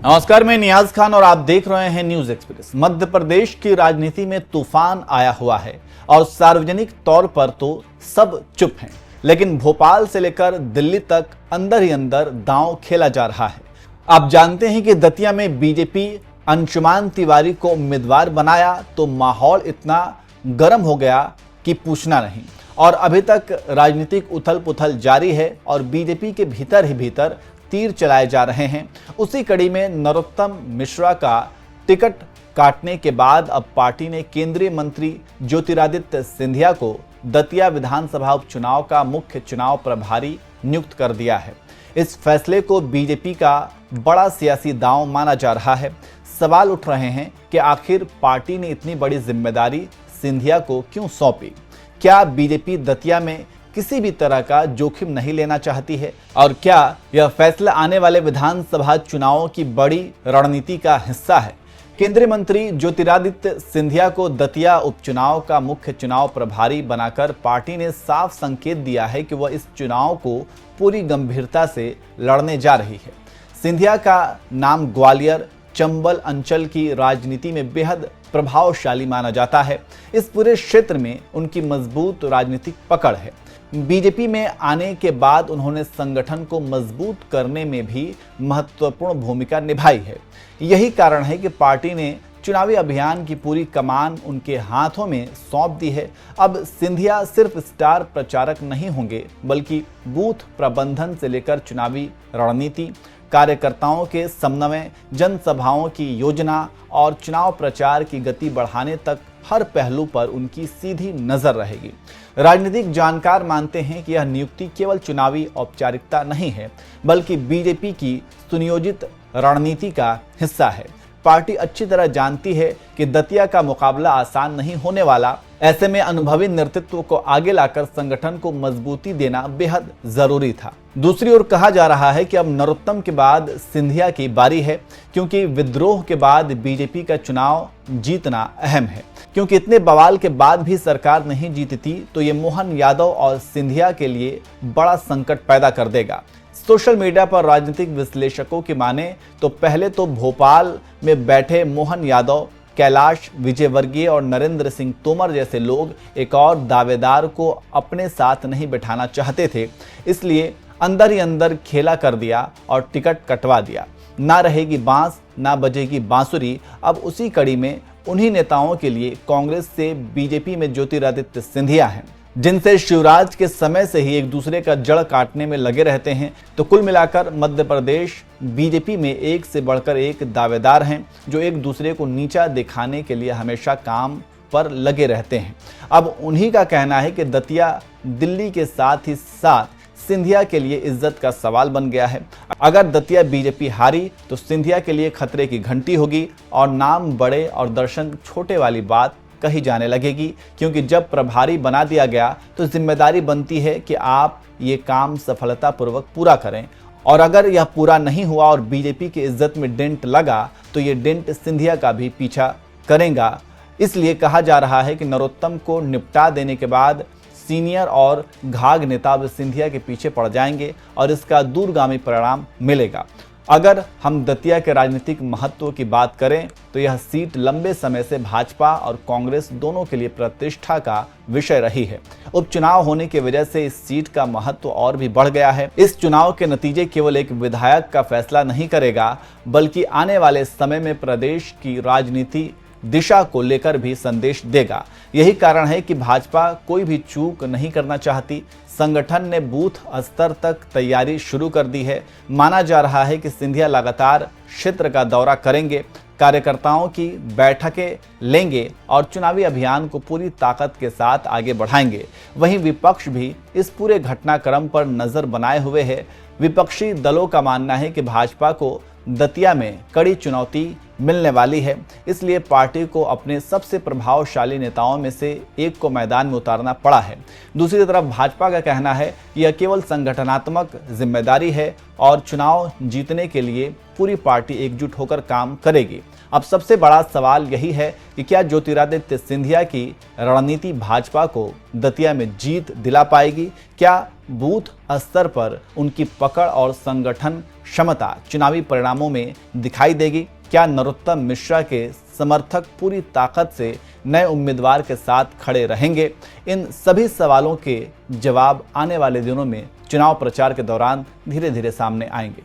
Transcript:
नमस्कार, मैं नियाज खान और आप देख रहे हैं न्यूज एक्सप्रेस। मध्य प्रदेश की राजनीति में तूफान आया हुआ है और सार्वजनिक तौर पर तो सब चुप हैं, लेकिन भोपाल से लेकर दिल्ली तक अंदर ही अंदर दांव खेला जा रहा है। आप जानते हैं कि दतिया में बीजेपी अंशुमान तिवारी को उम्मीदवार बनाया तो माहौल इतना गर्म हो गया कि पूछना नहीं, और अभी तक राजनीतिक उथल पुथल जारी है और बीजेपी के भीतर ही भीतर तीर चलाए जा रहे हैं। उसी कड़ी में नरोत्तम मिश्रा का टिकट काटने के बाद अब पार्टी ने केंद्रीय मंत्री ज्योतिरादित्य सिंधिया को दतिया विधानसभा उपचुनाव का मुख्य चुनाव प्रभारी नियुक्त कर दिया है। इस फैसले को बीजेपी का बड़ा सियासी दांव माना जा रहा है। सवाल उठ रहे हैं कि आखिर पार्टी ने इतनी बड़ी जिम्मेदारी सिंधिया को क्यों सौंपी? क्या बीजेपी दतिया में किसी भी तरह का जोखिम नहीं लेना चाहती है? और क्या यह फैसला आने वाले विधानसभा चुनावों की बड़ी रणनीति का हिस्सा है? केंद्रीय मंत्री ज्योतिरादित्य सिंधिया को दतिया उपचुनाव का मुख्य चुनाव प्रभारी बनाकर पार्टी ने साफ संकेत दिया है कि वह इस चुनाव को पूरी गंभीरता से लड़ने जा रही है। सिंधिया का नाम ग्वालियर चंबल अंचल की राजनीति में बेहद प्रभावशाली माना जाता है। इस पूरे क्षेत्र में उनकी मजबूत राजनीतिक पकड़ है। बीजेपी में आने के बाद उन्होंने संगठन को मजबूत करने में भी महत्वपूर्ण भूमिका निभाई है। यही कारण है कि पार्टी ने चुनावी अभियान की पूरी कमान उनके हाथों में सौंप दी है। अब सिंधिया सिर्फ स्टार प्रचारक नहीं होंगे, बल्कि बूथ प्रबंधन से लेकर चुनावी रणनीति, कार्यकर्ताओं के समन्वय, जनसभाओं की योजना और चुनाव प्रचार की गति बढ़ाने तक हर पहलू पर उनकी सीधी नजर रहेगी। राजनीतिक जानकार मानते हैं कि यह नियुक्ति केवल चुनावी औपचारिकता नहीं है, बल्कि बीजेपी की सुनियोजित रणनीति का हिस्सा है। पार्टी अच्छी तरह जानती है कि दतिया का मुकाबला आसान नहीं होने वाला। ऐसे में अनुभवी नेतृत्व को आगे लाकर संगठन को मजबूती देना बेहद जरूरी था। दूसरी ओर कहा जा रहा है कि अब नरोत्तम के बाद सिंधिया की बारी है, क्योंकि विद्रोह के बाद बीजेपी का चुनाव जीतना अहम है। क्योंकि इतने बवाल के बाद भी सरकार नहीं जीतती तो ये मोहन यादव और सिंधिया के लिए बड़ा संकट पैदा कर देगा। सोशल मीडिया पर राजनीतिक विश्लेषकों की माने तो पहले तो भोपाल में बैठे मोहन यादव, कैलाश विजयवर्गीय और नरेंद्र सिंह तोमर जैसे लोग एक और दावेदार को अपने साथ नहीं बिठाना चाहते थे, इसलिए अंदर ही अंदर खेला कर दिया और टिकट कटवा दिया। ना रहेगी बांस ना बजेगी बांसुरी। अब उसी कड़ी में उन्हीं नेताओं के लिए कांग्रेस से बीजेपी में ज्योतिरादित्य सिंधिया हैं, जिनसे शिवराज के समय से ही एक दूसरे का जड़ काटने में लगे रहते हैं। तो कुल मिलाकर मध्य प्रदेश बीजेपी में एक से बढ़कर एक दावेदार हैं, जो एक दूसरे को नीचा दिखाने के लिए हमेशा काम पर लगे रहते हैं। अब उन्हीं का कहना है कि दतिया दिल्ली के साथ ही साथ सिंधिया के लिए इज्जत का सवाल बन गया है। अगर दतिया बीजेपी हारी तो सिंधिया के लिए खतरे की घंटी होगी और नाम बड़े और दर्शन छोटे वाली बात कही जाने लगेगी, क्योंकि जब प्रभारी बना दिया गया तो जिम्मेदारी बनती है कि आप ये काम सफलतापूर्वक पूरा करें, और अगर यह पूरा नहीं हुआ और बीजेपी की इज्जत में डेंट लगा तो ये डेंट सिंधिया का भी पीछा करेगा। इसलिए कहा जा रहा है कि नरोत्तम को निपटा देने के बाद सीनियर और घाघ नेता अब सिंधिया के पीछे पड़ जाएंगे और इसका दूरगामी परिणाम मिलेगा। अगर हम दतिया के राजनीतिक महत्व की बात करें तो यह सीट लंबे समय से भाजपा और कांग्रेस दोनों के लिए प्रतिष्ठा का विषय रही है। उपचुनाव होने की वजह से इस सीट का महत्व और भी बढ़ गया है। इस चुनाव के नतीजे केवल एक विधायक का फैसला नहीं करेगा, बल्कि आने वाले समय में प्रदेश की राजनीति दिशा को लेकर भी संदेश देगा। यही कारण है कि भाजपा कोई भी चूक नहीं करना चाहती। संगठन ने बूथ स्तर तक तैयारी शुरू कर दी है। माना जा रहा है कि सिंधिया लगातार क्षेत्र का दौरा करेंगे, कार्यकर्ताओं की बैठकें लेंगे और चुनावी अभियान को पूरी ताकत के साथ आगे बढ़ाएंगे। वहीं विपक्ष भी इस पूरे घटनाक्रम पर नजर बनाए हुए है। विपक्षी दलों का मानना है कि भाजपा को दतिया में कड़ी चुनौती मिलने वाली है, इसलिए पार्टी को अपने सबसे प्रभावशाली नेताओं में से एक को मैदान में उतारना पड़ा है। दूसरी तरफ भाजपा का कहना है कि यह केवल संगठनात्मक जिम्मेदारी है और चुनाव जीतने के लिए पूरी पार्टी एकजुट होकर काम करेगी। अब सबसे बड़ा सवाल यही है कि क्या ज्योतिरादित्य सिंधिया की रणनीति भाजपा को दतिया में जीत दिला पाएगी? क्या बूथ स्तर पर उनकी पकड़ और संगठन क्षमता चुनावी परिणामों में दिखाई देगी? क्या नरोत्तम मिश्रा के समर्थक पूरी ताकत से नए उम्मीदवार के साथ खड़े रहेंगे? इन सभी सवालों के जवाब आने वाले दिनों में चुनाव प्रचार के दौरान धीरे धीरे सामने आएंगे।